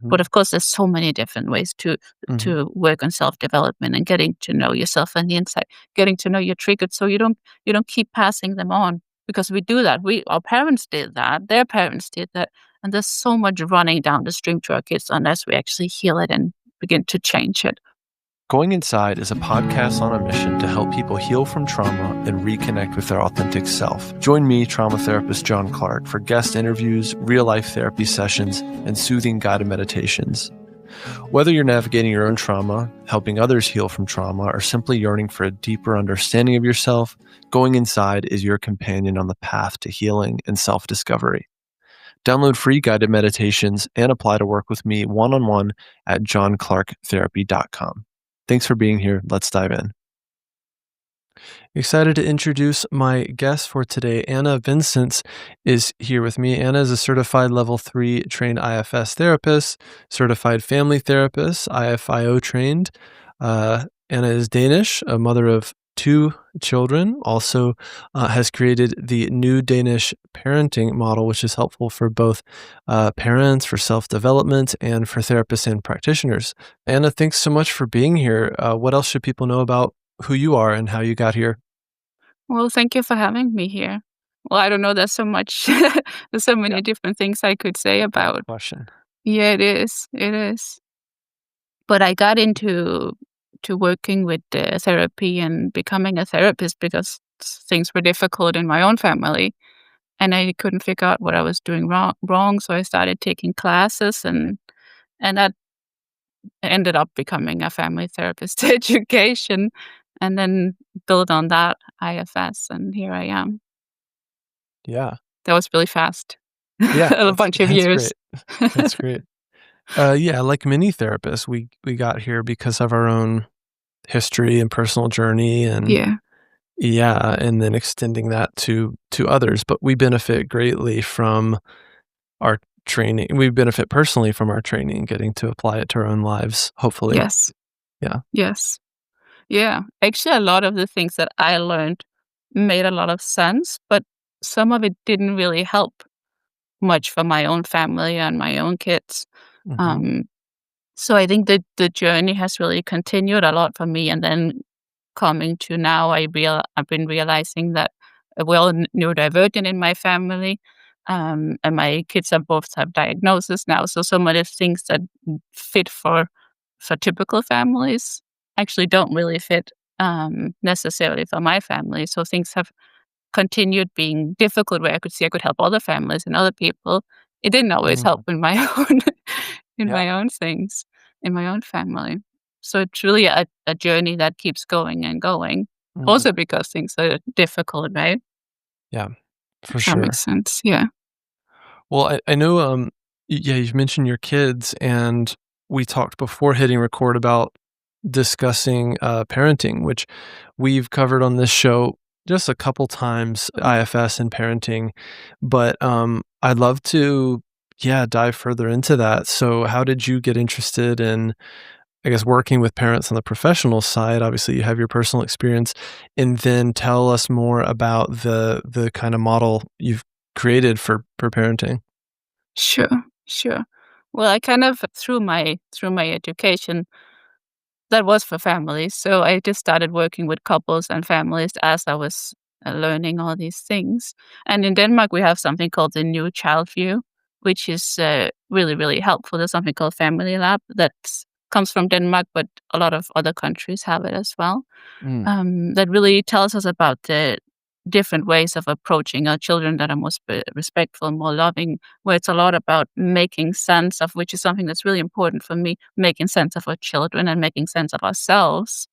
But of course, there's so many different ways to work on self-development and getting to know yourself on the inside, getting to know your triggers, so you don't keep passing them on, because we do that. Our parents did that. Their parents did that, and there's so much running down the stream to our kids unless we actually heal it and begin to change it. Going Inside is a podcast on a mission to help people heal from trauma and reconnect with their authentic self. Join me, trauma therapist John Clarke, for guest interviews, real-life therapy sessions, and soothing guided meditations. Whether you're navigating your own trauma, helping others heal from trauma, or simply yearning for a deeper understanding of yourself, Going Inside is your companion on the path to healing and self-discovery. Download free guided meditations and apply to work with me one-on-one at johnclarketherapy.com. Thanks for being here. Let's dive in. Excited to introduce my guest for today. Anna Vincentz is here with me. Anna is a certified level 3 trained IFS therapist, certified family therapist, IFIO trained. Anna is Danish, a mother of 2 children, also has created the new Danish parenting model, which is helpful for both parents, for self-development, and for therapists and practitioners. Anna, thanks so much for being here. What else should people know about who you are and how you got here? Well, thank you for having me here. Well, I don't know. There's so much. There's so many different things I could say about. Question. Yeah, it is. It is. But I got into working with therapy and becoming a therapist because things were difficult in my own family, and I couldn't figure out what I was doing wrong. So I started taking classes, and that ended up becoming a family therapist education, and then build on that IFS, and here I am. Yeah. That was really fast. Yeah. A bunch of years. Great. That's great. Yeah, like many therapists, we got here because of our own history and personal journey, and and then extending that to others. But we benefit greatly from our training. We benefit personally from our training, getting to apply it to our own lives, hopefully. Yes. Yeah. Yes. Yeah. Actually, a lot of the things that I learned made a lot of sense, but some of it didn't really help much for my own family and my own kids. So I think that the journey has really continued a lot for me. And then coming to now, I've been realizing that neurodivergent in my family, and my kids are both have diagnosis now. So some of the things that fit for typical families actually don't really fit necessarily for my family. So things have continued being difficult where I could see I could help other families and other people. It didn't always help in my own my own things, in my own family. So it's really a journey that keeps going and going. Also because things are difficult, right? Yeah, for If sure. that makes sense. Yeah. Well, I know, you've mentioned your kids, and we talked before hitting record about discussing parenting, which we've covered on this show just a couple times, IFS and parenting. But I'd love to, dive further into that. So how did you get interested in, I guess, working with parents on the professional side? Obviously, you have your personal experience, and then tell us more about the kind of model you've created for parenting. Sure. Well, I kind of through my education that was for families. So I just started working with couples and families as I was learning all these things. And in Denmark, we have something called the New Child View, which is really, really helpful. There's something called Family Lab that comes from Denmark, but a lot of other countries have it as well. That really tells us about the different ways of approaching our children that are more respectful, more loving, where it's a lot about making sense of, which is something that's really important for me, making sense of our children and making sense of ourselves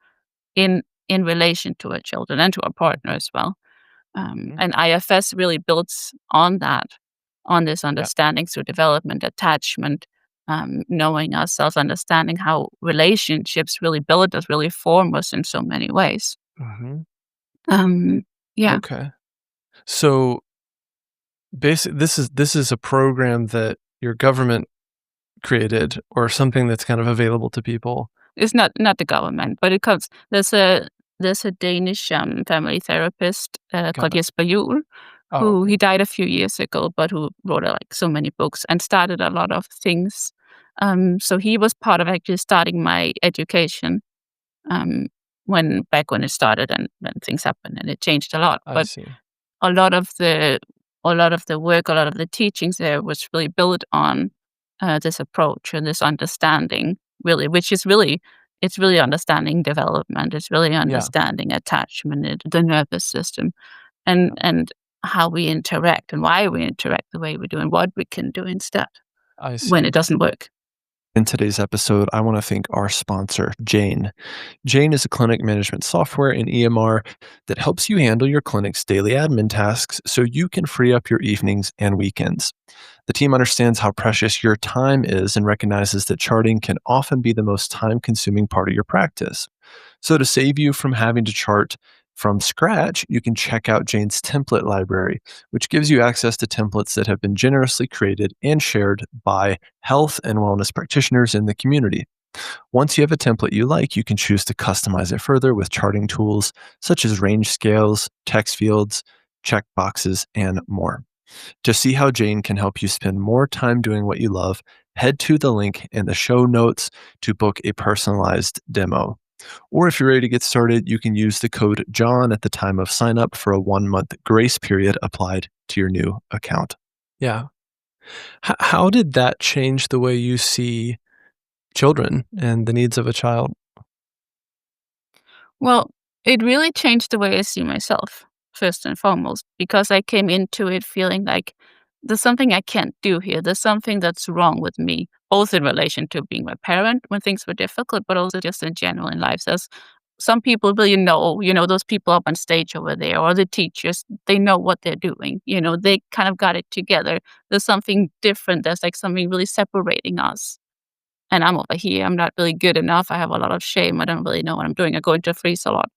in relation to our children and to our partner as well. And IFS really builds on that, on this understanding through development, attachment, knowing ourselves, understanding how relationships really build us, really form us in so many ways. Yeah. Okay. So basically, this is a program that your government created, or something that's kind of available to people. It's not the government, but it comes. There's a Danish family therapist called Jesper Juhl, who he died a few years ago, but who wrote like so many books and started a lot of things So he was part of actually starting my education, um, when it started and when things happened, and it changed a lot. I But see. a lot of the a lot of the work, a lot of the teachings there was really built on this approach and this understanding, really, which is really it's really understanding development. It's really Yeah. understanding attachment, the nervous system, Yeah. and how we interact and why we interact the way we do and what we can do instead I when see. it doesn't work. In today's episode, I want to thank our sponsor, Jane. Jane is a clinic management software and EMR that helps you handle your clinic's daily admin tasks so you can free up your evenings and weekends. The team understands how precious your time is and recognizes that charting can often be the most time consuming part of your practice. So, to save you from having to chart from scratch, you can check out Jane's template library, which gives you access to templates that have been generously created and shared by health and wellness practitioners in the community. Once you have a template you like, you can choose to customize it further with charting tools such as range scales, text fields, check boxes, and more. To see how Jane can help you spend more time doing what you love, head to the link in the show notes to book a personalized demo. Or if you're ready to get started, you can use the code John at the time of sign up for a 1 month grace period applied to your new account. Yeah. How did that change the way you see children and the needs of a child? Well, it really changed the way I see myself, first and foremost, because I came into it feeling like there's something I can't do here. There's something that's wrong with me, both in relation to being my parent when things were difficult, but also just in general in life. There's some people really know, those people up on stage over there or the teachers, they know what they're doing. They kind of got it together. There's something different. There's like something really separating us. And I'm over here. I'm not really good enough. I have a lot of shame. I don't really know what I'm doing. I go into a freeze a lot,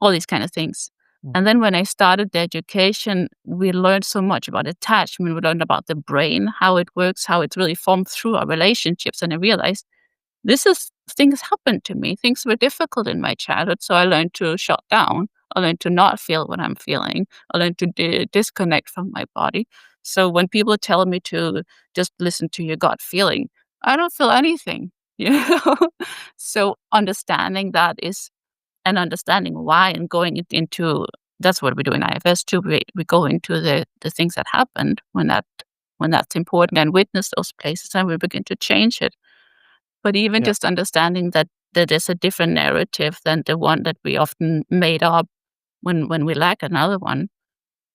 all these kind of things. Mm. And then when I started the education, we learned so much about attachment. We learned about the brain, how it works, how it's really formed through our relationships. And I realized things happened to me. Things were difficult in my childhood. So I learned to shut down. I learned to not feel what I'm feeling. I learned to disconnect from my body. So when people tell me to just listen to your gut feeling, I don't feel anything, you know? So understanding that is and understanding why and going into that's what we do in IFS too. We go into the things that happened when that's important and witness those places and we begin to change it. But even Yeah. just understanding that there's a different narrative than the one that we often made up when we lack another one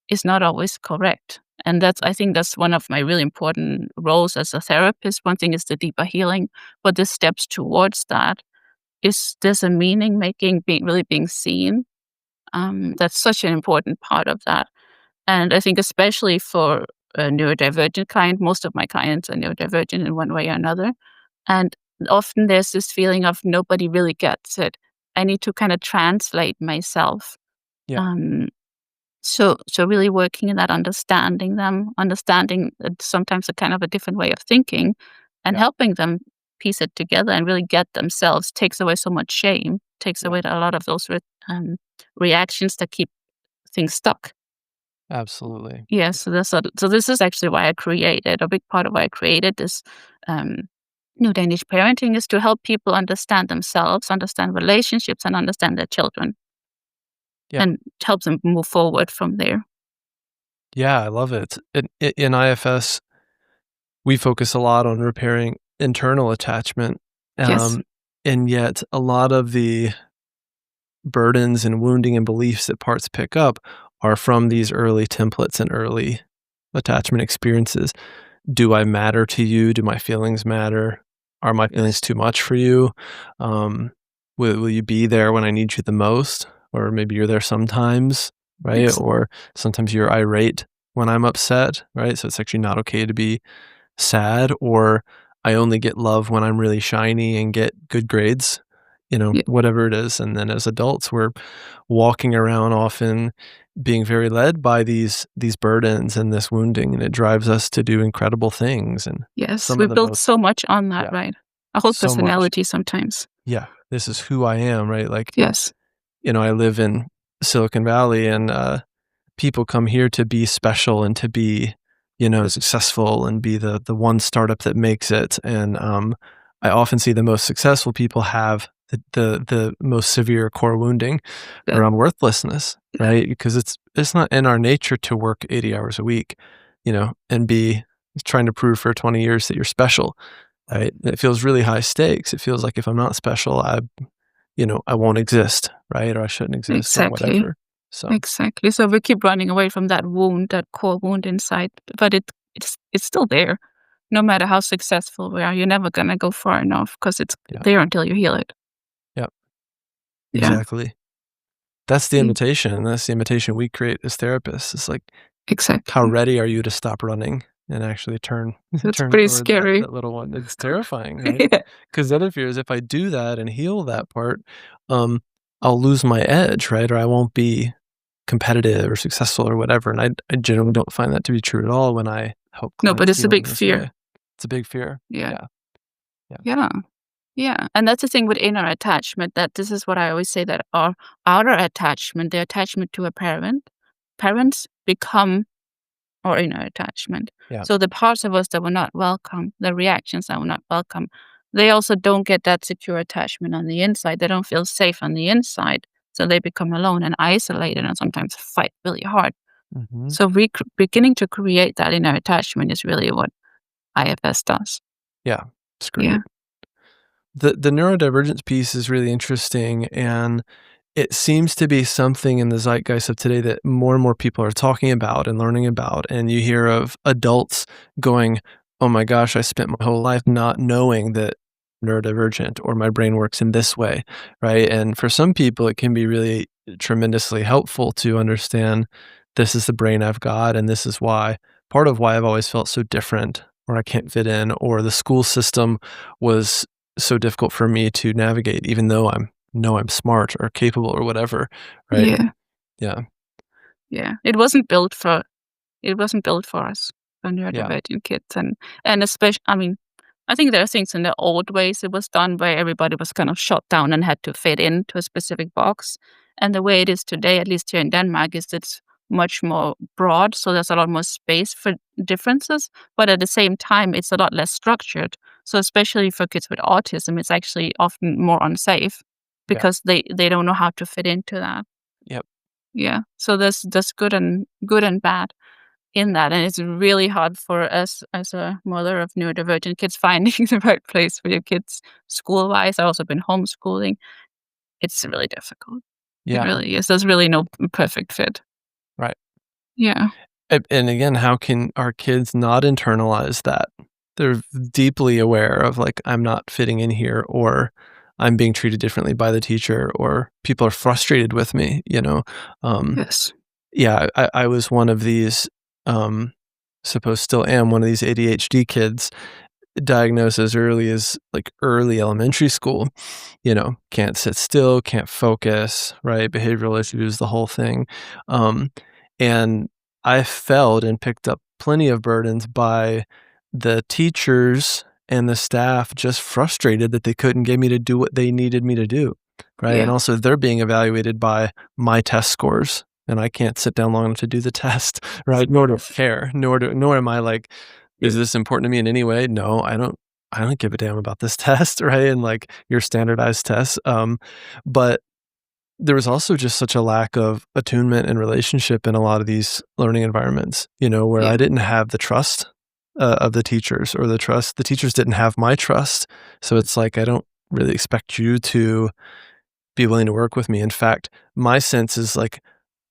is not always correct. And I think that's one of my really important roles as a therapist. One thing is the deeper healing, but the steps towards that is there's a meaning making, being seen. That's such an important part of that. And I think especially for a neurodivergent client, most of my clients are neurodivergent in one way or another. And often there's this feeling of nobody really gets it. I need to kind of translate myself. Yeah. Um, so really working in that, understanding them, understanding sometimes a kind of a different way of thinking, and Yeah. helping them piece it together and really get themselves takes away so much shame, takes Yeah. away a lot of those reactions that keep things stuck. Absolutely. Yes, so this is actually why I created a big part of why I created this um, new Danish parenting is to help people understand themselves, understand relationships, and understand their children, Yeah. and help them move forward from there. Yeah, I love it. In IFS, we focus a lot on repairing internal attachment. Yes, Um, and yet a lot of the burdens and wounding and beliefs that parts pick up are from these early templates and early attachment experiences. Do I matter to you? Do my feelings matter? Are my feelings too much for you? Um, will you be there when I need you the most? Or maybe you're there sometimes, right? yes, Or sometimes you're irate when I'm upset, right? So it's actually not okay to be sad, or I only get love when I'm really shiny and get good grades, yeah, whatever it is. And then as adults, we're walking around often being very led by these burdens and this wounding, and it drives us to do incredible things. And yes. some We of the built most, so much on that, yeah, right? A whole so much. personality sometimes. Yeah, this is who I am, right? Like, Yes, I live in Silicon Valley, and people come here to be special and to be successful and be the one startup that makes it. And I often see the most successful people have the most severe core wounding That around worthlessness, right? Because it's not in our nature to work 80 hours a week, and be trying to prove for 20 years that you're special, right? It feels really high stakes. It feels like if I'm not special, I won't exist, right? Or I shouldn't exist or exactly. whatever. So, Exactly. So we keep running away from that wound, that core wound inside, but it's still there. No matter how successful we are, you're never gonna go far enough because it's yeah, there until you heal it. yeah, Yeah. exactly. That's the Mm, invitation, and that's the invitation we create as therapists. It's like, how exactly. ready are you to stop running and actually turn That's turn pretty toward that scary. that little one? It's terrifying, right? Yeah. Because the other fear is if I do that and heal that part, um, I'll lose my edge, right? Or I won't be competitive or successful or whatever, and I generally don't find that to be true at all when I help No, but clients it's a heal in big this fear. way. It's a big fear. Yeah. Yeah, yeah, Yeah. Yeah. And that's the thing with inner attachment, that this is what I always say, that our outer attachment, the attachment to a parents become our inner attachment. yeah, So the parts of us that were not welcome, the reactions that were not welcome, they also don't get that secure attachment on the inside. They don't feel safe on the inside. So they become alone and isolated and sometimes fight really hard. mhm, So beginning to create that inner attachment is really what IFS does. yeah, it's Yeah. great. The neurodivergence piece is really interesting, and it seems to be something in the zeitgeist of today that more and more people are talking about and learning about, and you hear of adults going, "Oh my gosh, I spent my whole life not knowing that neurodivergent or my brain works in this way," right? And for some people, it can be really tremendously helpful to understand this is the brain I've got, and this is why part of why I've always felt so different, or I can't fit in, or the school system was so difficult for me to navigate, even though I'm smart or capable or whatever, right? Yeah. Yeah, Yeah. It wasn't built for us, for yeah, neurodivergent kids, and especially, I mean, I think there are things in the old ways it was done where everybody was kind of shut down and had to fit into a specific box. And the way it is today, at least here in Denmark, is it's much more broad, so there's a lot more space for differences, but at the same time, it's a lot less structured. So especially for kids with autism, it's actually often more unsafe yeah, because they don't know how to fit into that. yep, Yeah. So there's good and bad in that, and it's really hard for us as a mother of neurodivergent kids finding the right place for your kids school-wise. I've also been homeschooling. It's really difficult. It yeah, really is. There's really no perfect fit. right. Yeah. And again, how can our kids not internalize that? They're deeply aware of, like, I'm not fitting in here, or I'm being treated differently by the teacher, or people are frustrated with me, you know? Um, Yes. yeah, I was one of these, um, suppose still am one of these ADHD kids diagnosed as early as, like, early elementary school, can't sit still, can't focus, right? Behavioral issues, the whole thing. Um, and I felt and picked up plenty of burdens by the teachers and the staff just frustrated that they couldn't get me to do what they needed me to do, right? And Yeah. also they're being evaluated by my test scores, and I can't sit down long enough to do the test, right? Nor do I care, nor am I like, is this important to me in any way? No, I don't give a damn about this test, right? And, like, your standardized tests. But there was also just such a lack of attunement and relationship in a lot of these learning environments, where Yeah. I didn't have the trust, of the teachers, or the teachers didn't have my trust. So it's like, I don't really expect you to be willing to work with me. In fact, my sense is like,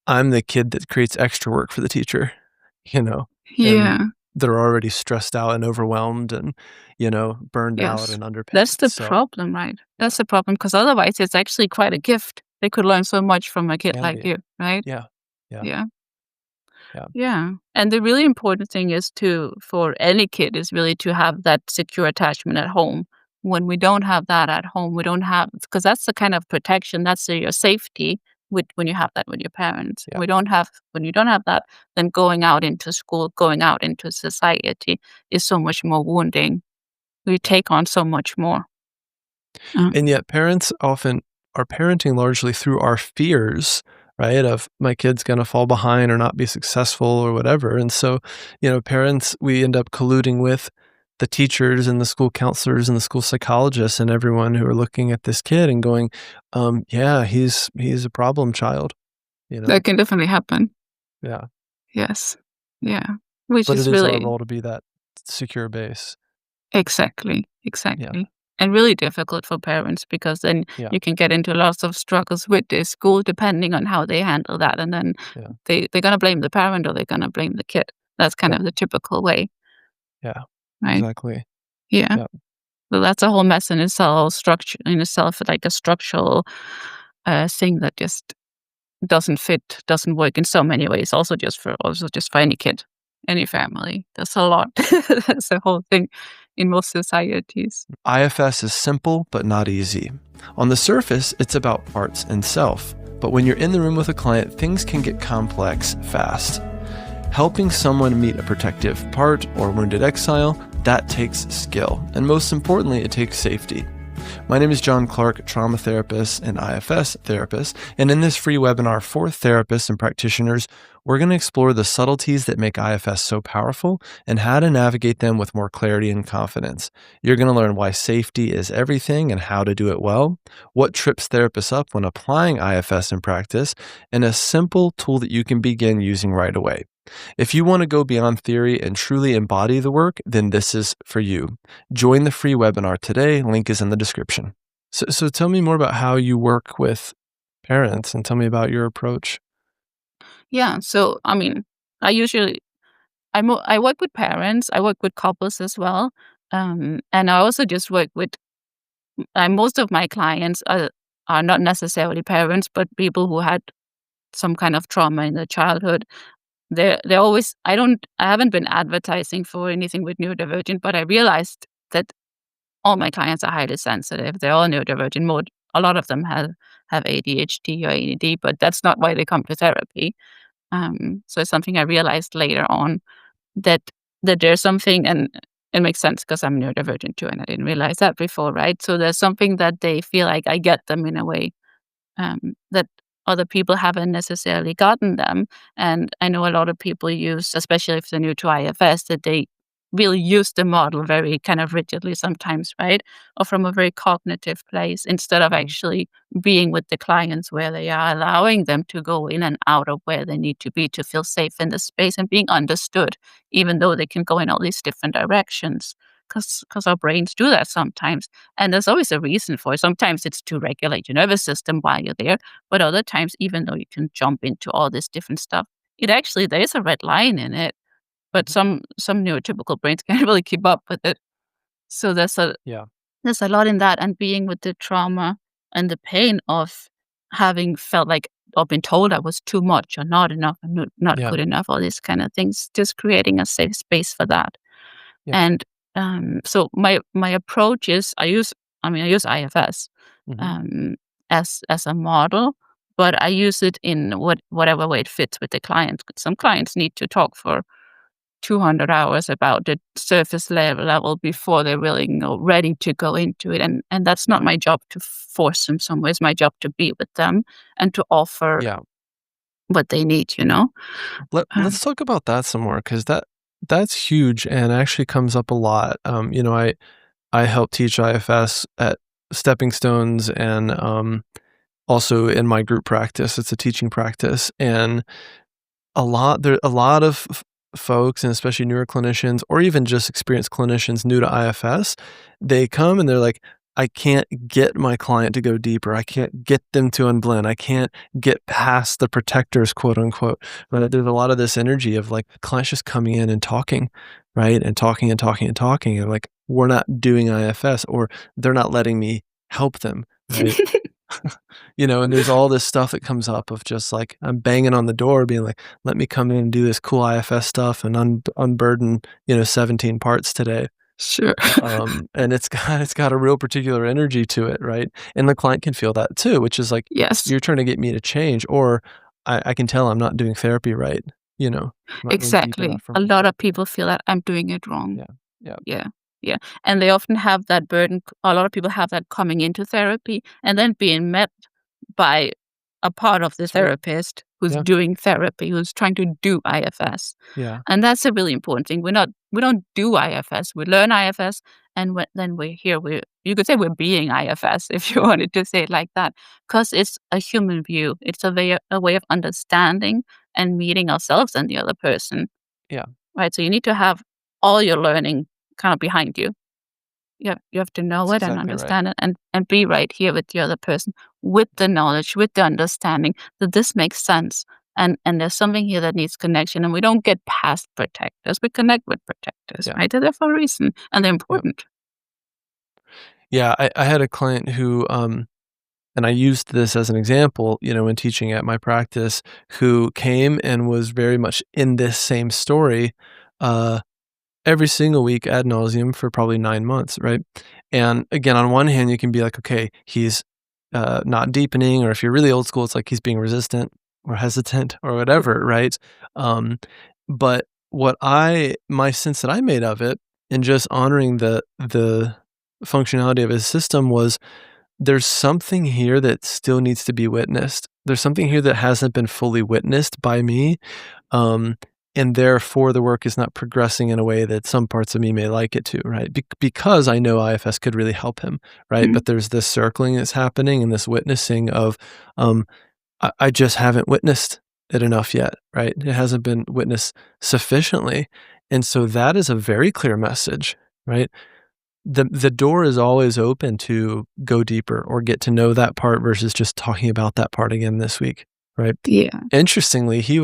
I'm the kid that creates extra work for the teacher, you know, and Yeah. they're already stressed out and overwhelmed and, burned out Yes. and underpaid. That's the So, problem, right? yeah, That's the problem, because otherwise it's actually quite a gift. They could learn so much from a kid can like be. you, right? Yeah. Yeah. Yeah. Yeah. Yeah. And the really important thing is for any kid is really to have that secure attachment at home. When we don't have that at home, we don't have, because that's the kind of protection, that's your safety with when you have that with your parents. Yeah. When you don't have that, then going out into school, going out into society is so much more wounding. We take on so much more. And yet parents often are parenting largely through our fears right? Of my kid's going to fall behind or not be successful or whatever. And so, parents, we end up colluding with the teachers and the school counselors and the school psychologists and everyone who are looking at this kid and going, yeah, he's a problem child, you know? That can definitely happen. Yeah. Yes. Yeah. Which But it is is our really role to be that secure base. exactly, Yeah. exactly. And really difficult for parents because then Yeah. you can get into lots of struggles with their school depending on how they handle that. And then Yeah. they're gonna blame the parent or they're gonna blame the kid. That's kind Yeah. of the typical way, Yeah. right? Exactly. Yeah. Yeah. So that's a whole mess in itself, structure in itself, like a structural thing that just doesn't fit, doesn't work in so many ways. Also just for any kid, any family. That's a lot. That's the whole thing in most societies. IFS is simple but not easy. On the surface, it's about parts and self. But when you're in the room with a client, things can get complex fast. Helping someone meet a protective part or wounded exile, that takes skill. And most importantly, it takes safety. My name is John Clarke, trauma therapist and IFS therapist, and in this free webinar for therapists and practitioners, we're going to explore the subtleties that make IFS so powerful and how to navigate them with more clarity and confidence. You're going to learn why safety is everything and how to do it well, what trips therapists up when applying IFS in practice, and a simple tool that you can begin using right away. If you want to go beyond theory and truly embody the work, then this is for you. Join the free webinar today. Link is in the description. So tell me more about how you work with parents and tell me about your approach. Yeah. So I mean, I usually I work with parents. I work with couples as well, and I also just work with. Most of my clients are not necessarily parents, but people who had some kind of trauma in their childhood. They're always. I haven't been advertising for anything with neurodivergent, but I realized that all my clients are highly sensitive. They're all neurodivergent mode. A lot of them have ADHD or ADD, but that's not why they come to therapy. So it's something I realized later on that there's something, and it makes sense because I'm neurodivergent too, and I didn't realize that before, right? So there's something that they feel like I get them in a way that other people haven't necessarily gotten them. And I know a lot of people use, especially if they're new to IFS, that they really use the model very kind of rigidly sometimes, right? Or from a very cognitive place instead of Mhm. actually being with the clients where they are, allowing them to go in and out of where they need to be to feel safe in the space and being understood, even though they can go in all these different directions. Because our brains do that sometimes. And there's always a reason for it. Sometimes it's to regulate your nervous system while you're there, but other times, even though you can jump into all this different stuff, there is a red line in it, but Mhm. some neurotypical brains can't really keep up with it. So Yeah. there's a lot in that, and being with the trauma and the pain of having felt like or been told I was too much or not enough and not Yeah. good enough, all these kind of things, just creating a safe space for that. Yeah. And, so my approach is I use IFS, Mhm. um, as a model, but I use it in whatever way it fits with the client. Some clients need to talk for 200 hours about the surface level before they're really, ready to go into it, and that's not my job to force them somewhere. It's my job to be with them and to offer Yeah. what they need, you know? Let's talk about that some more because that's huge and actually comes up a lot. I help teach IFS at Stepping Stones and also in my group practice. It's a teaching practice, and a lot of folks, and especially newer clinicians or even just experienced clinicians new to IFS, they come and they're like, "I can't get my client to go deeper. I can't get them to unblend. I can't get past the protectors, quote unquote." But there's a lot of this energy of like clients just coming in and talking, right? And talking and talking and talking, and like we're not doing IFS or they're not letting me help them, right? And there's all this stuff that comes up of just like I'm banging on the door being like, "Let me come in and do this cool IFS stuff and unburden, 17 parts today." Sure. And it's got a real particular energy to it, right? And the client can feel that too, which is like, Yes, you're trying to get me to change, or I can tell I'm not doing therapy right, I'm not going deep enough exactly. for A my lot client. of people feel that I'm doing it wrong. Yeah. Yeah. Yeah, yeah, and they often have that burden. A lot of people have that coming into therapy and then being met by a part of the Sure. therapist who's Yeah. doing therapy, who's trying to do IFS. Yeah. And that's a really important thing. We don't do IFS. We learn IFS, and then we're here. You could say we're being IFS if you wanted to say it like that, because it's a human view. It's a way of understanding and meeting ourselves and the other person, Yeah. right? So you need to have all your learning kind of behind you. You have to know That's it and exactly right. understand it and be right here with the other person with the knowledge, with the understanding that this makes sense. And there's something here that needs connection. And we don't get past protectors. We connect with protectors, Yeah. right? They're there for a reason and they're Yeah. important. Yeah. I had a client who, and I used this as an example, when teaching at my practice, who came and was very much in this same story, uh, every single week ad nauseum for probably 9 months, right? And again, on one hand, you can be like, okay, he's not deepening, or if you're really old school, it's like he's being resistant or hesitant or whatever, right? Um, but my sense that I made of it, and just honoring the functionality of his system, was there's something here that still needs to be witnessed. There's something here that hasn't been fully witnessed by me. Um, and therefore the work is not progressing in a way that some parts of me may like it to, right? Because I know IFS could really help him, right? Mm. But there's this circling that's happening and this witnessing of, I just haven't witnessed it enough yet, right? It hasn't been witnessed sufficiently. And so that is a very clear message, right? The door is always open to go deeper or get to know that part versus just talking about that part again this week, right? Yeah. Interestingly, he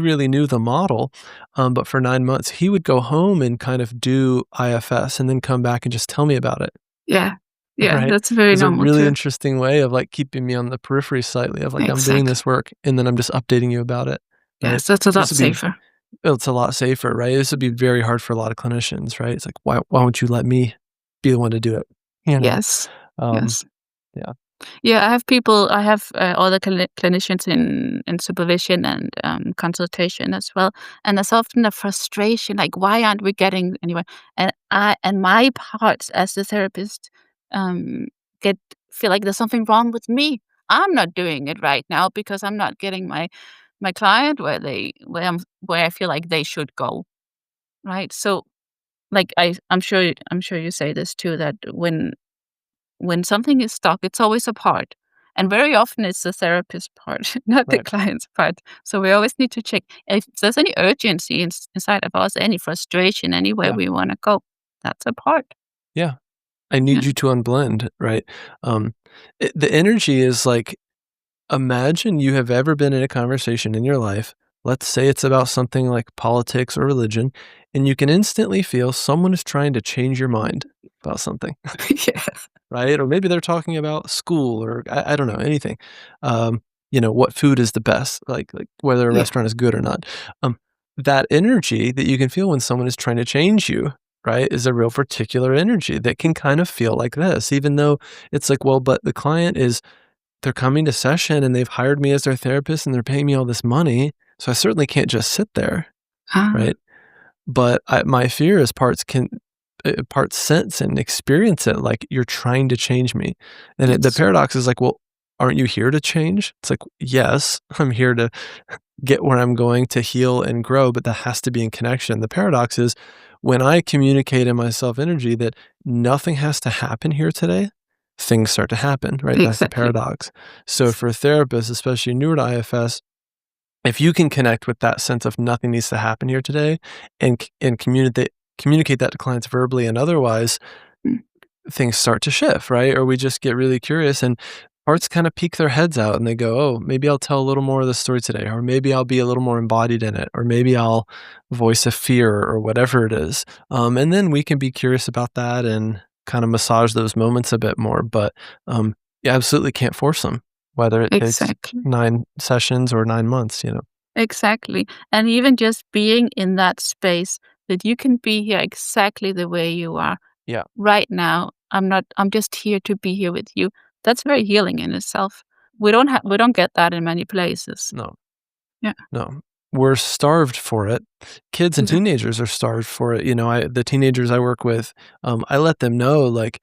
really knew the model, but for 9 months, he would go home and kind of do IFS and then come back and just tell me about it, Yeah. Yeah. right? That's very It's a normal really too. interesting way of, like, keeping me on the periphery slightly of, like, I'm doing Exactly. this work, and then I'm just updating you about it, right? Yes, that's a This lot would be safer. It's a lot safer, right? This would be very hard for a lot of clinicians, right? It's like, "Why won't you let me be the one to do it?" You know? Yes. Um, Yes. yeah, Yeah, I have other clinicians in supervision and consultation as well. And there's often a frustration, like, why aren't we getting anywhere? And my parts as the therapist um, get feel like there's something wrong with me. I'm not doing it right now because I'm not getting my client where I feel like they should go. Right. So like I'm sure you say this too, that when something is stuck, it's always a part. And very often it's the therapist part, not the right. client's part. So we always need to check if there's any urgency inside of us, any frustration, anywhere Yeah, we want to go. That's a part. yeah. I Yeah. need you to unblend, right? Um, the energy is like, imagine you have ever been in a conversation in your life. Let's say it's about something like politics or religion, and you can instantly feel someone is trying to change your mind about something. Yeah. Right? Or maybe they're talking about school or I don't know, anything. What food is the best, like whether a Yeah. restaurant is good or not. That energy that you can feel when someone is trying to change you, right, is a real particular energy that can kind of feel like this, even though it's like, well, but the client is they're coming to session and they've hired me as their therapist and they're paying me all this money. So I certainly can't just sit there, Ah, right? But my fear is parts sense and experience it like you're trying to change me. And the yes. paradox is like, well, aren't you here to change? It's like, yes, I'm here to get where I'm going to heal and grow, but that has to be in connection. The paradox is when I communicate in my self energy that nothing has to happen here today, things start to happen, right? That's the Exactly. paradox. So for therapists, especially newer to IFS, if you can connect with that sense of nothing needs to happen here today and communicate that to clients verbally and otherwise, Mm. things start to shift, right? Or we just get really curious and parts kind of peek their heads out and they go, "Oh, maybe I'll tell a little more of the story today, or maybe I'll be a little more embodied in it, or maybe I'll voice a fear or whatever it is." And then we can be curious about that and kind of massage those moments a bit more. But you absolutely can't force them, whether it takes Exactly. 9 sessions or 9 months. Exactly. And even just being in that space that you can be here exactly the way you are Yeah. right now. I'm just here to be here with you. That's very healing in itself. We don't get that in many places. No. Yeah. No. We're starved for it. Kids and Yeah. teenagers are starved for it. The teenagers I work with, I let them know, like,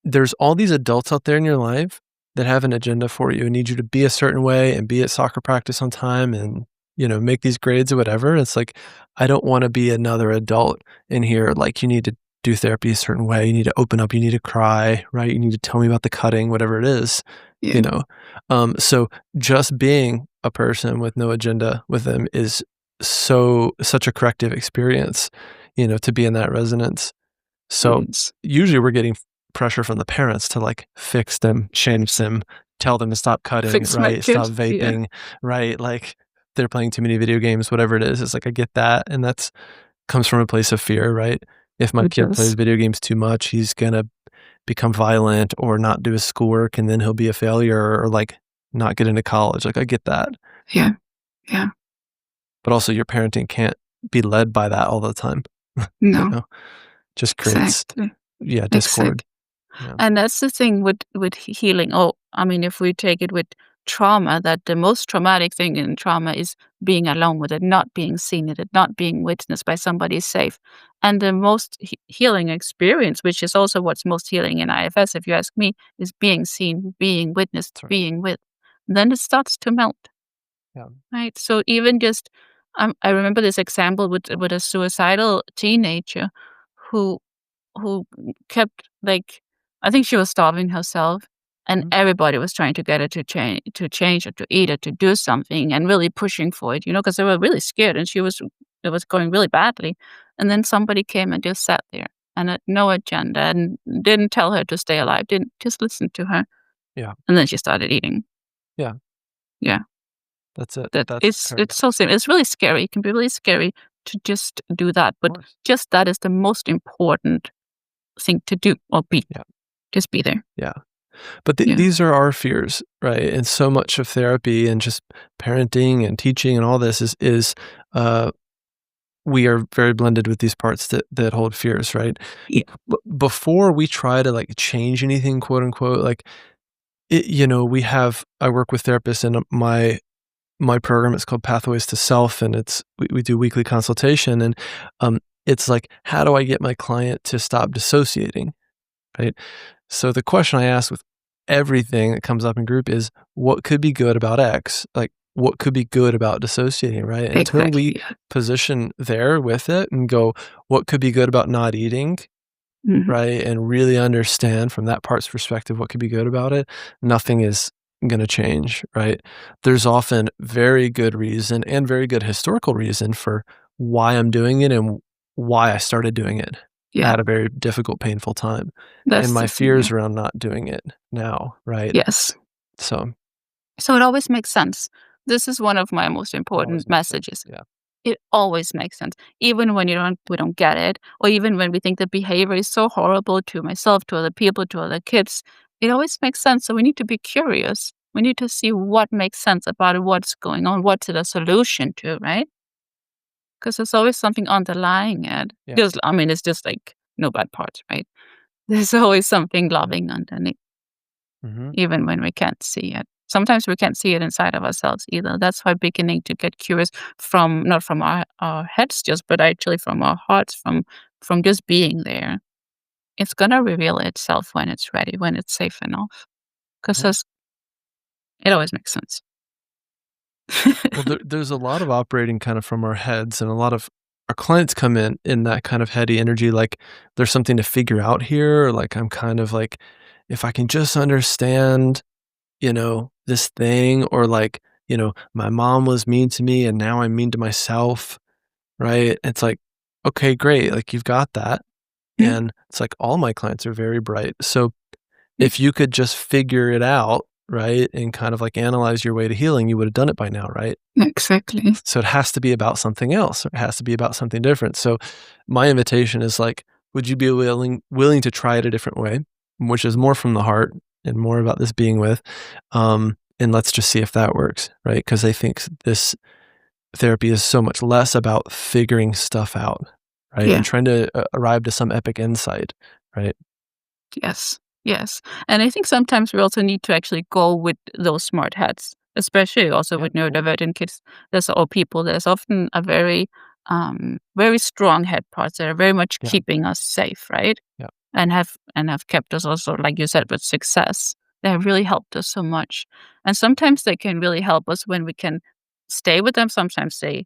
there's all these adults out there in your life, that have an agenda for you and need you to be a certain way and be at soccer practice on time and, make these grades or whatever. It's like, I don't want to be another adult in here. Like, you need to do therapy a certain way. You need to open up. You need to cry, right? You need to tell me about the cutting, whatever it is, Yeah. you know? So just being a person with no agenda with them is such a corrective experience, to be in that resonance. So Yes. usually we're getting pressure from the parents to like fix them, change them, tell them to stop cutting, Fix my right? Stop kid. Yeah. vaping, right? Like they're playing too many video games, whatever it is. It's like I get that. And that's comes from a place of fear, right? If my It kid plays does. video games too much, he's gonna become violent or not do his schoolwork and then he'll be a failure or like not get into college. Like I get that. Yeah. Yeah. But also your parenting can't be led by that all the time. you No. know, just creates Exactly. discord. Exactly. Yeah. And that's the thing with healing. Oh, I mean, if we take it with trauma, that the most traumatic thing in trauma is being alone with it, not being seen with it, not being witnessed by somebody safe. And the most healing experience, which is also what's most healing in IFS, if you ask me, is being seen, being witnessed, That's right. being with. Then it starts to melt, Yeah. right? So even just, I remember this example with a suicidal teenager who who kept, like, I think she was starving herself, and Mhm. everybody was trying to get her to change or to eat or to do something and really pushing for it, because they were really scared and it was going really badly. And then somebody came and just sat there and had no agenda and didn't tell her to stay alive, didn't just listen to her. Yeah. And then she started eating. Yeah. Yeah. That's it. That That's the it's paradox. so simple. It's really scary. It can be really scary to just do that, Of but course. just that is the most important thing to do or be. Yeah. Just be there. Yeah. But Yeah. these are our fears, right? And so much of therapy and just parenting and teaching and all this uh, we are very blended with these parts that hold fears, right? Yeah. Before we try to like change anything, quote unquote, like I work with therapists and my program is called Pathways to Self, and we do weekly consultation, and it's like, how do I get my client to stop dissociating, right? So the question I ask with everything that comes up in group is, what could be good about X? Like, what could be good about dissociating, right? Until Exactly, we yeah. position there with it and go, what could be good about not eating, Mhm. right? And really understand from that part's perspective what could be good about it, nothing is going to change, right? There's often very good reason and very good historical reason for why I'm doing it and why I started doing it Yeah, at a very difficult, painful time. And that's my the thing, yeah. fears around not doing it now, right? Yes. So So it always makes sense. This is one of my most always important makes sense. messages. Yeah. It always makes sense, even when we don't get it, or even when we think the behavior is so horrible to myself, to other people, to other kids. It always makes sense, so we need to be curious. We need to see what makes sense about it, what's going on, what's it a solution to, right? Because there's always something underlying it. Yeah. Just, I mean, it's just like no bad parts, right? There's always something Yeah. loving underneath, Hmm. even when we can't see it. Sometimes we can't see it inside of ourselves either. That's why beginning to get curious from not from our heads just, but actually from our hearts, from just being there. It's gonna reveal itself when it's ready, when it's safe enough. Yeah. Because it always makes sense. Well, there's a lot of operating kind of from our heads, and a lot of our clients come in that kind of heady energy, like there's something to figure out here, or like I'm kind of like, if I can just understand, this thing, or like, my mom was mean to me and now I'm mean to myself, right? It's like, okay, great, like you've got that, Yeah, and it's like all my clients are very bright, so yeah, if you could just figure it out, right, and kind of like analyze your way to healing, you would have done it by now, right? exactly. So it has to be about something else, or it has to be about something different. So my invitation is like, would you be willing to try it a different way, which is more from the heart and more about this being with, and let's just see if that works, right? Because I think this therapy is so much less about figuring stuff out, right, Yeah. and trying to arrive to some epic insight, right? Yes, yes. And I think sometimes we also need to actually go with those smart heads, especially also Yeah, with of course. neurodivergent kids. Or people. There's often a very strong head parts that are very much Yeah, keeping us safe, right? yeah, And have kept us also, like you said, with success. They have really helped us so much. And sometimes they can really help us when we can stay with them. Sometimes they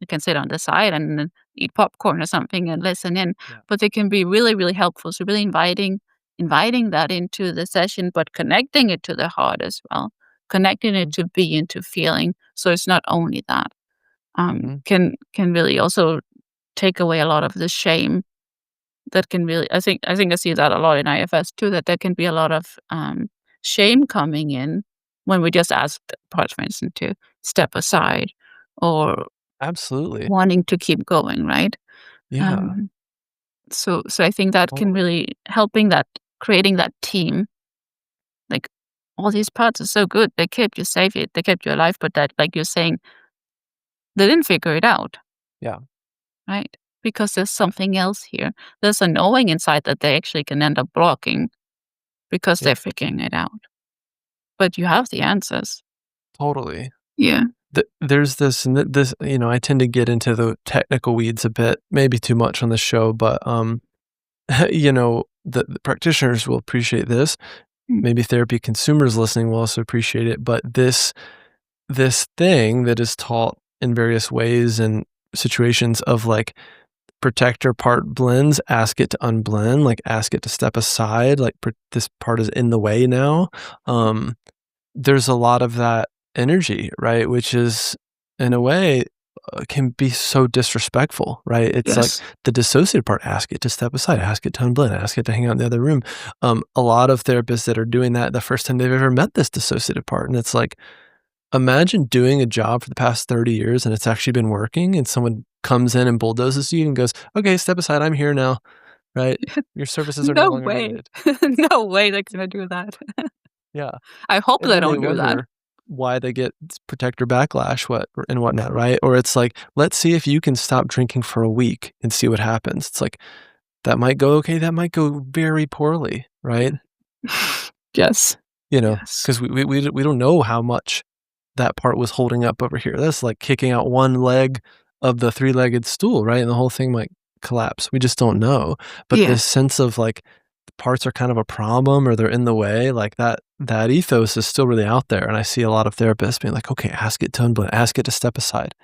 can sit on the side and then eat popcorn or something and listen in. Yeah. But they can be really, really helpful. So really inviting that into the session, but connecting it to the heart as well. Connecting it to being, to feeling. So it's not only that. Mm-hmm. Can really also take away a lot of the shame that can really I think I see that a lot in IFS too, that there can be a lot of, shame coming in when we just ask the parts, for instance, to step aside or Absolutely. wanting to keep going, right? Yeah. Um, so I think that can Totally. really helping that creating that team, like, all these parts are so good. They kept you safe, they kept you alive, but that, like you're saying, they didn't figure it out, Yeah. right? Because there's something else here. There's a knowing inside that they actually can end up blocking because Yeah. they're figuring it out. But you have the answers. Totally. Yeah. There's this and this, I tend to get into the technical weeds a bit, maybe too much on the show, but the practitioners will appreciate this. Mm. Maybe therapy consumers listening will also appreciate it. But this thing that is taught in various ways and situations of like protector part blends, ask it to unblend, like ask it to step aside, like this part is in the way now. There's a lot of that energy, right? Which is in a way can be so disrespectful, right? It's like Yes. the dissociative part, ask it to step aside, ask it to unblend, ask it to hang out in the other room. A lot of therapists that are doing that the first time they've ever met this dissociative part. And it's like, imagine doing a job for the past 30 years and it's actually been working and someone comes in and bulldozes you and goes, okay, step aside, I'm here now, right? Your services are no No longer way. needed. No way they're gonna do that. Yeah. I hope And they then they don't do that. wonder why they get protector backlash, and whatnot, right? Or it's like, let's see if you can stop drinking for a week and see what happens. It's like, that might go okay, that might go very poorly, right? Yes. Yes. Because we don't know how much that part was holding up over here. That's like kicking out one leg of the three-legged stool, right? And the whole thing might collapse. We just don't know. But Yeah. this sense of like parts are kind of a problem or they're in the way, like that ethos is still really out there. And I see a lot of therapists being like, okay, ask it to unblend, ask it to step aside.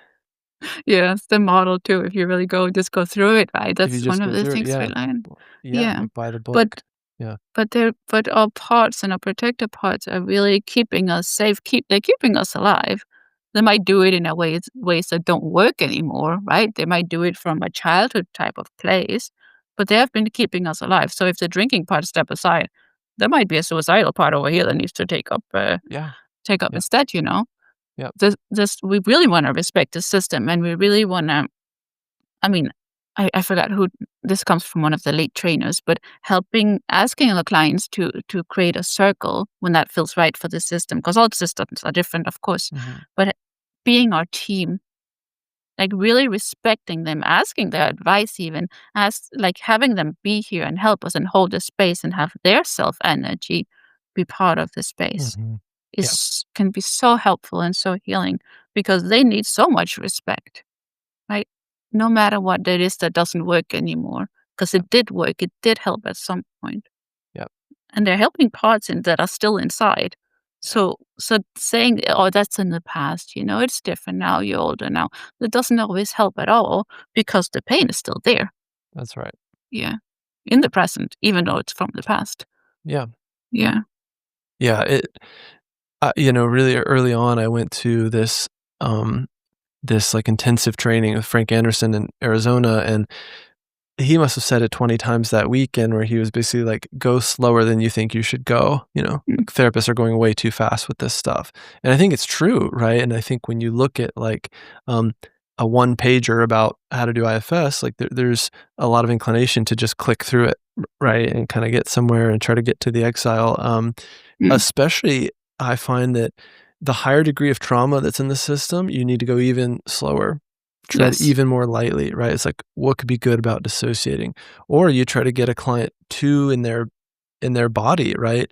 Yeah, it's the model too. If you really just go through it, right? If you That's one just of go the through it, things we yeah. learn. Yeah, Yeah. like by the book. But Yeah. but our parts and our protective parts are really keeping us safe, they're keeping us alive. They might do it in a ways that don't work anymore, right? They might do it from a childhood type of place, but they have been keeping us alive. So if the drinking part step aside, there might be a suicidal part over here that needs to Yeah. take up Yeah. instead, you know? Yeah. This we really wanna respect the system, and we really wanna I mean, I forgot who this comes from one of the late trainers, but asking the clients to create a circle when that feels right for the system, because all systems are different, of course, Mhm. but being our team, like really respecting them, asking their advice even, like having them be here and help us and hold the space and have their self energy be part of the space Mhm. Yeah. is can be so helpful and so healing because they need so much respect. Right? No matter what it is that doesn't work anymore, because Yeah. it did work, it did help at some point, Yeah. and they're helping parts that are still inside. Yeah. So saying, "Oh, that's in the past, it's different now, you're older now," that doesn't always help at all because the pain is still there. That's right. Yeah. In the present, even though it's from the past. Yeah. Yeah. Yeah. Really early on, I went to this like intensive training with Frank Anderson in Arizona, and he must have said it 20 times that weekend where he was basically like, go slower than you think you should go. Mm. Like therapists are going way too fast with this stuff. And I think it's true, right? And I think when you look at like a one pager about how to do IFS, like there's a lot of inclination to just click through it, right? And kind of get somewhere and try to get to the exile. Mm. Especially, I find that the higher degree of trauma that's in the system, you need to go even slower, tread Yes. even more lightly, right? It's like, what could be good about dissociating? Or you try to get a client to in their body, right?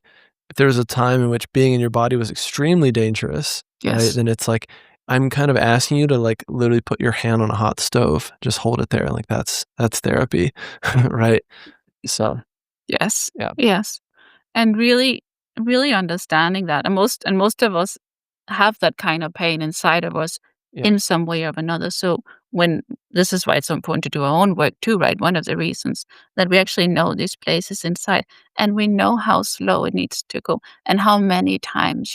If there was a time in which being in your body was extremely dangerous, right? Yes. Then it's like, I'm kind of asking you to like literally put your hand on a hot stove, just hold it there. Like that's therapy, right? So Yes. yeah. Yes. And really really understanding that, and most of us have that kind of pain inside of us Yeah. in some way or another. So when this is why it's so important to do our own work too, right? One of the reasons that we actually know these places inside, and we know how slow it needs to go, and how many times,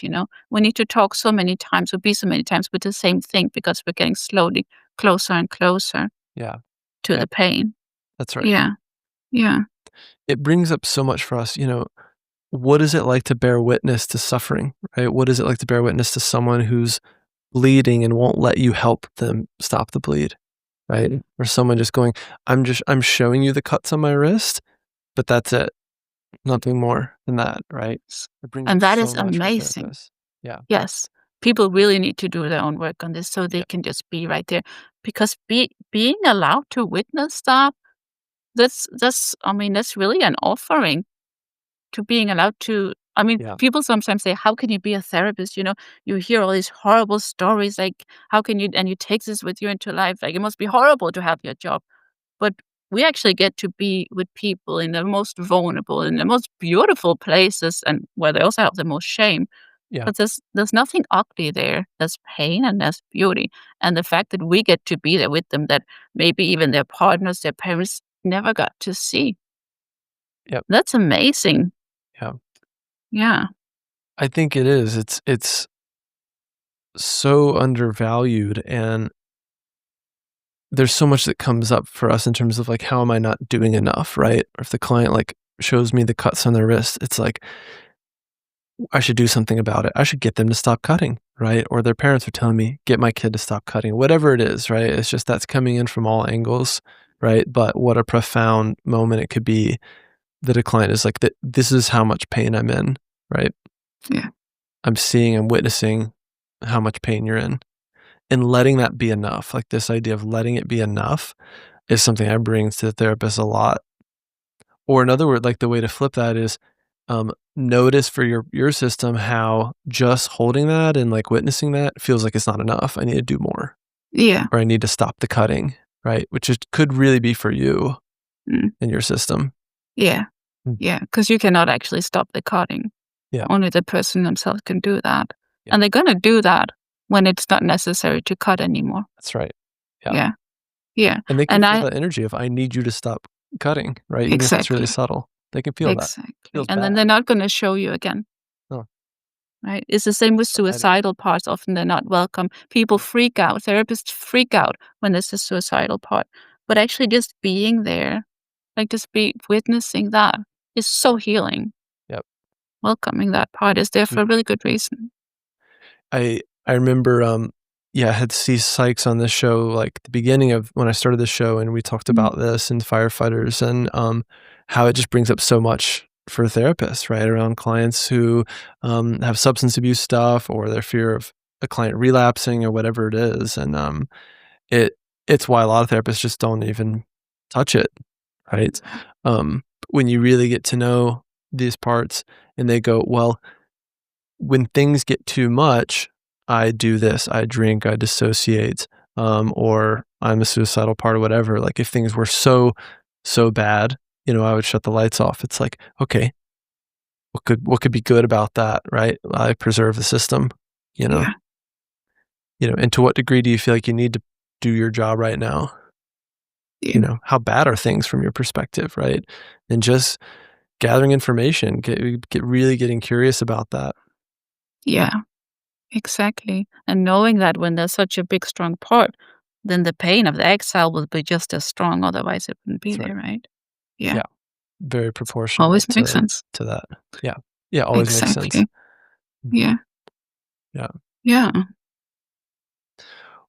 we need to talk so many times or be so many times with the same thing because we're getting slowly closer and closer Yeah. to Yeah. the pain. That's right. Yeah, yeah, It brings up so much for us, what is it like to bear witness to suffering, right? What is it like to bear witness to someone who's bleeding and won't let you help them stop the bleed, right? Or someone just going, I'm showing you the cuts on my wrist, but that's it. Nothing more than that, right? It brings and up that so is much for amazing. therapists. Yeah. Yes. People really need to do their own work on this so they Yeah. can just be right there. Because being allowed to witness that, that's really an offering to being allowed to. Yeah. People sometimes say, how can you be a therapist? You hear all these horrible stories, like, how can you, and you take this with you into life? Like, it must be horrible to have your job. But we actually get to be with people in the most vulnerable, in the most beautiful places, and where they also have the most shame. Yeah. But there's nothing ugly there. There's pain and there's beauty. And the fact that we get to be there with them, that maybe even their partners, their parents never got to see. Yep. That's amazing. Yeah. Yeah. I think it is. It's so undervalued, and there's so much that comes up for us in terms of like, how am I not doing enough, right? Or if the client like shows me the cuts on their wrist, it's like, I should do something about it. I should get them to stop cutting, right? Or their parents are telling me, get my kid to stop cutting, whatever it is, right? It's just that's coming in from all angles, right? But what a profound moment it could be that a client is like, that this is how much pain I'm in, right? Yeah. I'm witnessing how much pain you're in, and letting that be enough. Like this idea of letting it be enough is something I bring to the therapist a lot. Or another word, like the way to flip that is, notice for your system how just holding that and like witnessing that feels like it's not enough. I need to do more, Yeah. or I need to stop the cutting, right? Which could really be for you Mm. and your system. Yeah. Mm. Yeah. Because you cannot actually stop the cutting. Yeah. Only the person themselves can do that. Yeah. And they're going to do that when it's not necessary to cut anymore. That's right. Yeah. Yeah. Yeah. And they can And feel I, that energy of, I need you to stop cutting, right? Even if it's really exactly. subtle, they can feel that. Exactly. Feels And then bad. they're not going to show you again. Oh, Right? It's the same with stop hiding it. suicidal parts. Often they're not welcome. People freak out. Therapists freak out when there's a suicidal part. But actually just being there, like just be witnessing that, is so healing. Yep. Welcoming that part is there for Mm. a really good reason. I remember, yeah, I had C. Sykes on this show, like the beginning of when I started the show, and we talked Mm. about this and firefighters, and how it just brings up so much for therapists, right? Around clients who have substance abuse stuff, or their fear of a client relapsing, or whatever it is. And it it's why a lot of therapists just don't even touch it, right? When you really get to know these parts, and they go, well, when things get too much, I do this, I drink, I dissociate, or I'm a suicidal part, or whatever. Like if things were so bad, I would shut the lights off. It's like, okay, what could be good about that, right? I preserve the system, you know, Yeah. and to what degree do you feel like you need to do your job right now? Yeah. How bad are things from your perspective, right? And just gathering information, get really getting curious about that. Yeah. Exactly. And knowing that when there's such a big, strong part, then the pain of the exile will be just as strong. Otherwise, it wouldn't be That's there, right. right? Yeah. Yeah. Very proportional Always makes sense. to that. Yeah. Yeah, always makes sense. Exactly. Mhm. Yeah. Yeah. Yeah.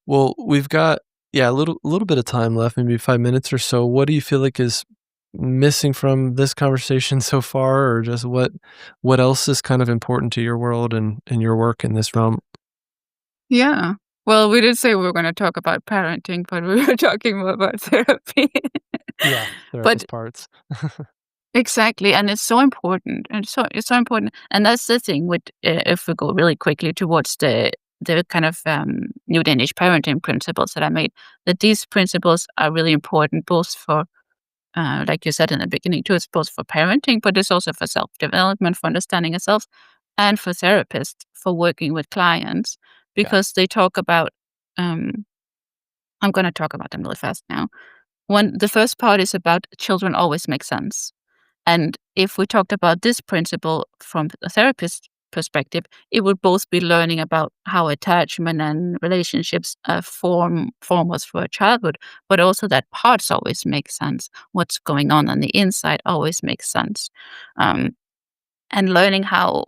Well, we've got, yeah, a little bit of time left, maybe 5 minutes or so. What do you feel like is missing from this conversation so far, or just what else is kind of important to your world and your work in this realm? Yeah. Well, we did say we were going to talk about parenting, but we were talking more about therapy. Yeah, But therapist parts. exactly, and it's so important, and it's so important, and that's the thing with if we go really quickly towards the kind of new Danish parenting principles that I made, that these principles are really important both for like you said in the beginning too, it's both for parenting, but it's also for self-development, for understanding yourself, and for therapists, for working with clients, Yeah. because they talk about, um, I'm going to talk about them really fast now. When the first part is about children always make sense. And if we talked about this principle from a therapist perspective, it would both be learning about how attachment and relationships form us for childhood, but also that parts always make sense. What's going on the inside always makes sense, um, and learning how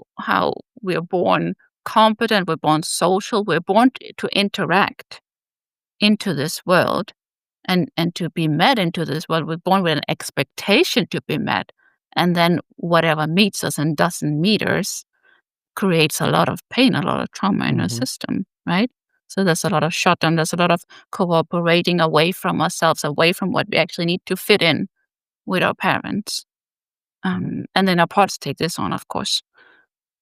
we're born competent, we're born social, we're born to interact into this world and to be met into this world. We're born with an expectation to be met. And then whatever meets us and doesn't meet us creates a lot of pain, a lot of trauma in our Mm-hmm. system, right? So there's a lot of shutdown, there's a lot of cooperating away from ourselves, away from what we actually need to fit in with our parents. And then our parts take this on, of course.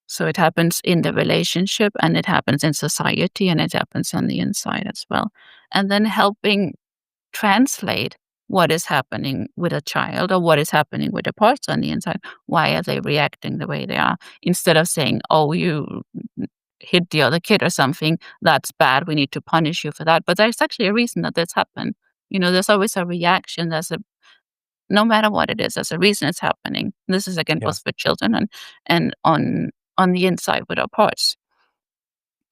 So it happens in the relationship, and it happens in society, and it happens on the inside as well. And then helping translate what is happening with a child or what is happening with the parts on the inside. Why are they reacting the way they are? Instead of saying, oh, you hit the other kid or something, that's bad, we need to punish you for that. But there's actually a reason that this happened. There's always a reaction. No matter what it is, there's a reason it's happening. This is again Yeah. both for children and on the inside with our parts.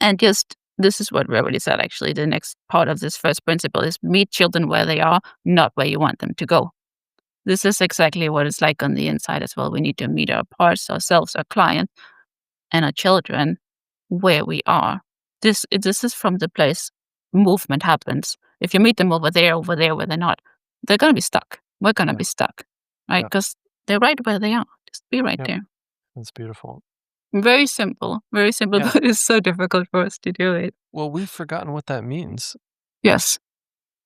And just this is what we already said, actually. The next part of this first principle is meet children where they are, not where you want them to go. This is exactly what it's like on the inside as well. We need to meet our parts, ourselves, our client, and our children where we are. This is from the place movement happens. If you meet them over there where they're not, they're going to be stuck. We're going to Yeah. be stuck, right? Yeah. Because they're right where they are. Just be right Yep. there. That's beautiful. Very simple, Yeah. but it's so difficult for us to do it. Well, we've forgotten what that means. Yes.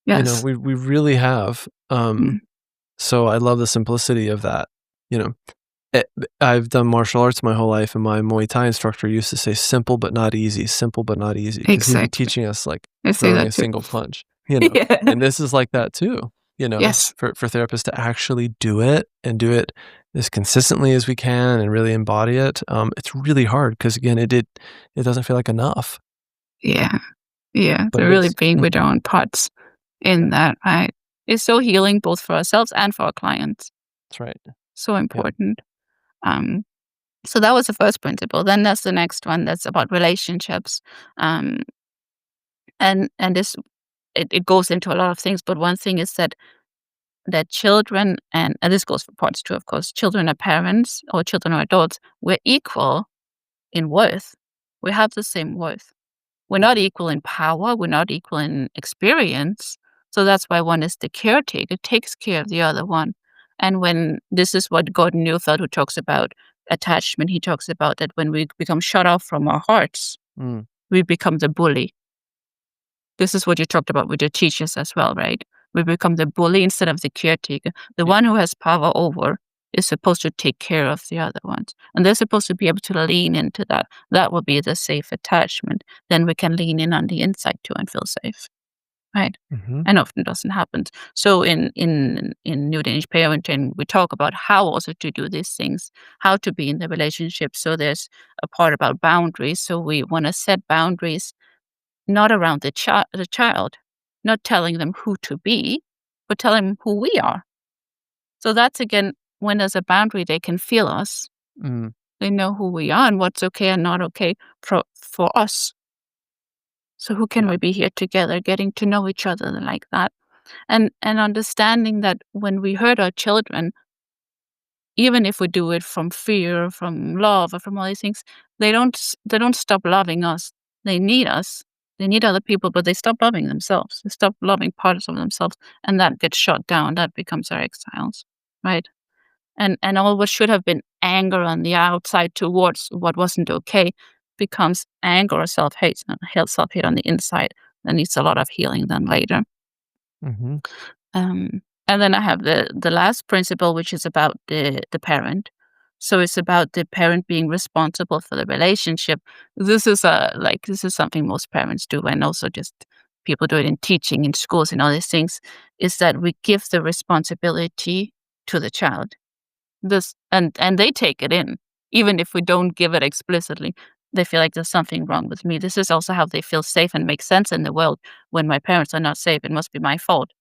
Yes. We really have. Mm. So I love the simplicity of that. You know, I've done martial arts my whole life, and my Muay Thai instructor used to say simple but not easy, simple but not easy, because he'd be Exactly. teaching us like I say throwing that a too. single punch, Yeah. and this is like that too, Yes. for therapists to actually do it and do it as consistently as we can and really embody it. It's really hard because again, it doesn't feel like enough, Yeah. Yeah. but So it really is. being with our own parts Yeah, in that, right, is so healing both for ourselves and for our clients. that's right. So Yep. important. Um, so that was the first principle. Then there's the next one that's about relationships. Um, and this it goes into a lot of things, but one thing is that children and this goes for parts too, of course, children are parents or children or adults, we're equal in worth. We have the same worth. We're not equal in power. We're not equal in experience. So that's why one is the caretaker, takes care of the other one. And when this is what Gordon Neufeld, who talks about attachment, he talks about that when we become shut off from our hearts, Mm, we become the bully. This is what you talked about with your teachers as well, right? We become the bully instead of the caretaker. The yeah. one who has power over is supposed to take care of the other ones. And they're supposed to be able to lean into that. That will be the safe attachment. Then we can lean in on the inside too and feel safe, right? Mhm. And often doesn't happen. So in New Danish Parenting, we talk about how also to do these things, how to be in the relationship. So there's a part about boundaries. So we want to set boundaries not around the child, not telling them who to be, but telling them who we are. So that's again, when there's a boundary, they can feel us. Mm, They know who we are and what's okay and not okay for us. So who can yeah. we be here together, getting to know each other like that, and understanding that when we hurt our children, even if we do it from fear, from love, or from all these things, they don't stop loving us. They need us. They need other people, but they stop loving themselves. They stop loving parts of themselves, and that gets shut down. That becomes our exiles, right? And all what should have been anger on the outside towards what wasn't okay becomes anger or self-hate, self-hate on the inside. That needs a lot of healing then later. Mhm. And then I have the last principle, which is about the parent. So it's about the parent being responsible for the relationship. This is something most parents do, and also just people do it in teaching, in schools, and all these things. Is that we give the responsibility to the child. And they take it in, even if we don't give it explicitly. They feel like there's something wrong with me. This is also how they feel safe and make sense in the world. When my parents are not safe, it must be my fault.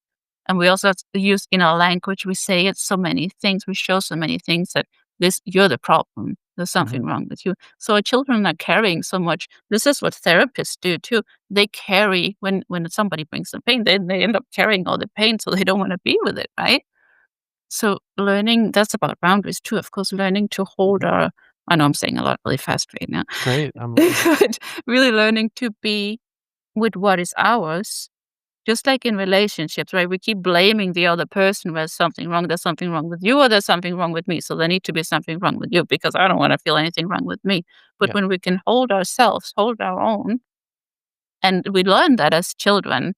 And we also use in our language, we say it so many things, we show so many things that you're the problem. There's something Mhm. wrong with you. So our children are carrying so much. This is what therapists do too. They carry when somebody brings them pain, they end up carrying all the pain, so they don't want to be with it, right? So learning, that's about boundaries too, of course, learning to hold Mhm. our, I know I'm saying a lot really fast right now, Great. I'm loving it. but really learning to be with what is ours. Just like in relationships, right? We keep blaming the other person when there's something wrong. There's something wrong with you, or there's something wrong with me. So there need to be something wrong with you because I don't want to feel anything wrong with me. But Yeah. when we can hold ourselves, hold our own, and we learn that as children,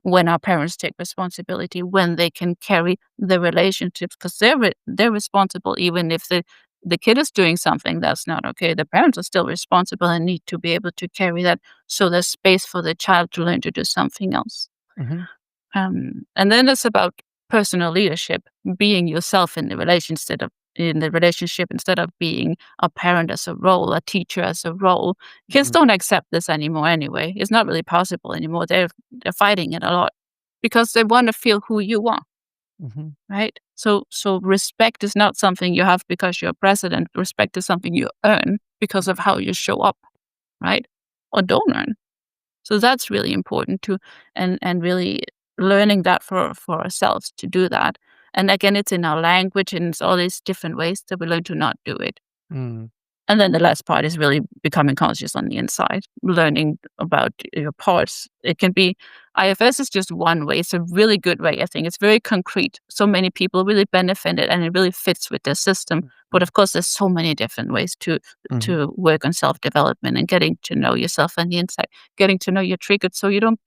when our parents take responsibility, when they can carry the relationships, because they're responsible, even if the kid is doing something that's not okay. The parents are still responsible and need to be able to carry that. So there's space for the child to learn to do something else. Mhm. And then it's about personal leadership, being yourself in the relationship instead of being a parent as a role, a teacher as a role. Kids Mhm. don't accept this anymore anyway. It's not really possible anymore. They're fighting it a lot because they want to feel who you are, Mhm. right? So respect is not something you have because you're president. Respect is something you earn because of how you show up, right? Or don't earn. So that's really important too, and really learning that for ourselves to do that. And again, it's in our language and it's all these different ways that we learn to not do it. Mm. And then the last part is really becoming conscious on the inside, learning about your parts. It can be IFS is just one way. It's a really good way, I think. It's very concrete. So many people really benefit it and it really fits with their system. But of course, there's so many different ways Mhm. to work on self-development and getting to know yourself on the inside, getting to know your triggers so you don't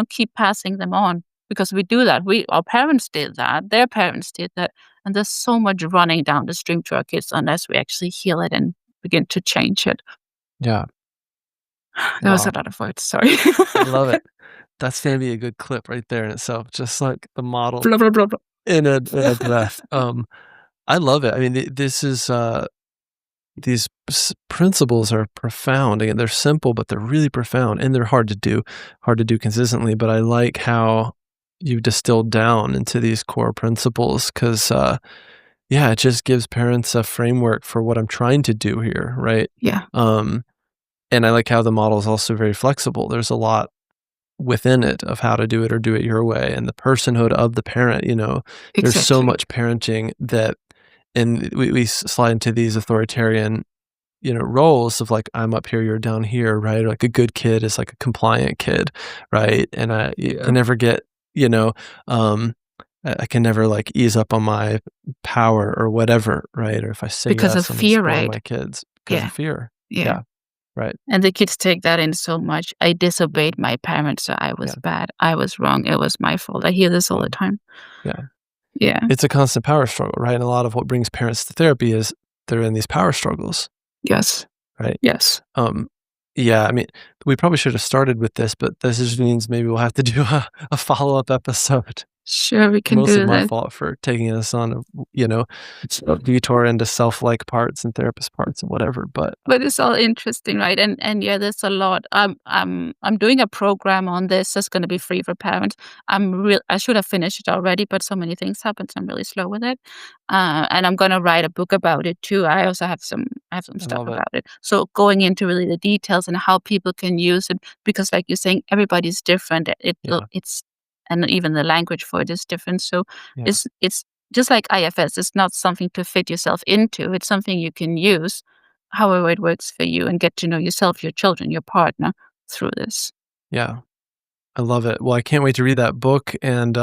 keep passing them on. Because we do that. Our parents did that, their parents did that. And there's so much running down the stream to our kids unless we actually heal it and begin to change it. Yeah. That was a Wow. lot of words, sorry. I love it. That's gonna be a good clip right there in itself, just like the model Blah, blah, blah, blah. in a breath. I love it. I mean, this is, these principles are profound. Again, they're simple, but they're really profound, and they're hard to do consistently. But I like how you've distilled down into these core principles because, yeah, it just gives parents a framework for what I'm trying to do here, right? Yeah, Um, and I like how the model is also very flexible. There's a lot within it of how to do it or do it your way, and the personhood of the parent. There's so exactly. much parenting that, and we slide into these authoritarian, roles of like, I'm up here, you're down here, right? Like a good kid is like a compliant kid, right? And I Yeah. can never get, you know, um, I can never like ease up on my power or whatever, right? Or if I say Because of yes, I'm going to fear, spoil right? my kids because Yeah, of fear. yeah. Yeah, right. And the kids take that in so much. I disobeyed my parents, so I was Yeah, bad. I was wrong. It was my fault. I hear this all yeah, the time. yeah. Yeah. It's a constant power struggle, right? And a lot of what brings parents to therapy is they're in these power struggles, Yes. right? Yes. Um, yeah, I mean, we probably should have started with this, but this just means maybe we'll have to do a follow-up episode. Sure, we can Mostly do my that. fault for taking us on a detour into self-like parts and therapist parts and whatever, but, But it's all interesting, right? And yeah, there's a lot. I'm doing a program on this that's gonna be free for parents. I should have finished it already, but so many things happen, so I'm really slow with it. And I'm gonna write a book about it too. I have some I stuff love it. about it. So going into really the details and how people can use it, because like you're saying, everybody's different. Yeah, It's and even the language for it is different. So yeah, it's just like IFS, it's not something to fit yourself into. It's something you can use however it works for you and get to know yourself, your children, your partner through this. yeah. I love it. Well, I can't wait to read that book, and,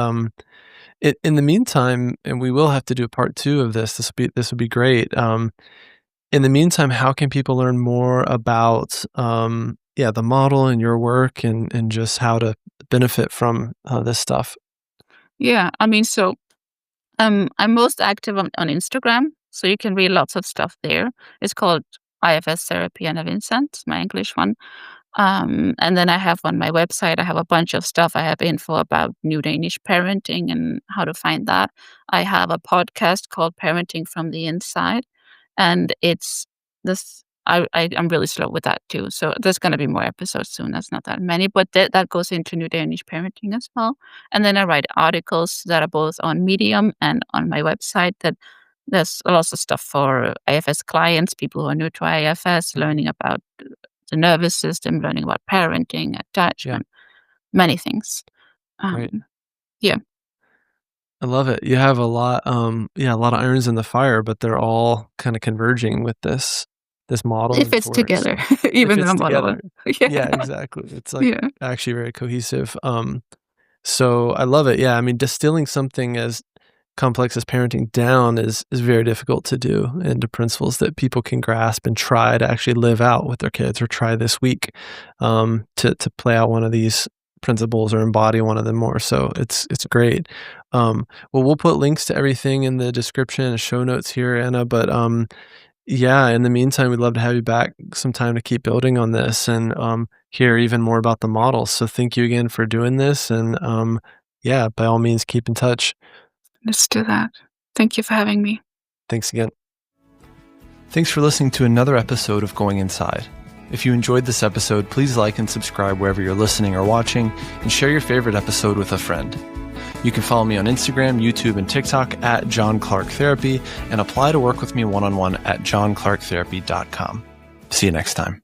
in the meantime, and we will have to do a part 2 of this, this would be great. In the meantime, how can people learn more about, yeah, the model and your work and just how to benefit from, this stuff? Yeah, I mean, so I'm most active on Instagram, so you can read lots of stuff there. It's called IFS Therapy Anna Vincentz, my English one. And then I have on my website, I have a bunch of stuff. I have info about New Danish Parenting and how to find that. I have a podcast called Parenting from the Inside, and it's this. I'm really slow with that too. So there's going to be more episodes soon. That's not that many, but that goes into New Danish Parenting as well. And then I write articles that are both on Medium and on my website. That there's lots of stuff for IFS clients, people who are new to IFS, learning about the nervous system, learning about parenting, Yeah. attachment, many things. Great. Yeah. I love it. You have a lot of irons in the fire, but they're all kind of converging with this model It and fits for it. together, So it even fits the model. together. Yeah. Yeah, exactly. It's like Yeah. actually very cohesive. So I love it. Yeah, I mean, distilling something as complex as parenting down is very difficult to do into principles that people can grasp and try to actually live out with their kids, or try this week to play out one of these principles or embody one of them more. So it's great. Well, we'll put links to everything in the description and show notes here, Anna. But yeah, in the meantime, we'd love to have you back sometime to keep building on this and hear even more about the model. So thank you again for doing this. And yeah, by all means, keep in touch. Let's do that. Thank you for having me. Thanks again. Thanks for listening to another episode of Going Inside. If you enjoyed this episode, please like and subscribe wherever you're listening or watching, and share your favorite episode with a friend. You can follow me on Instagram, YouTube, and TikTok at John Clarke Therapy, and apply to work with me one-on-one at johnclarketherapy.com. See you next time.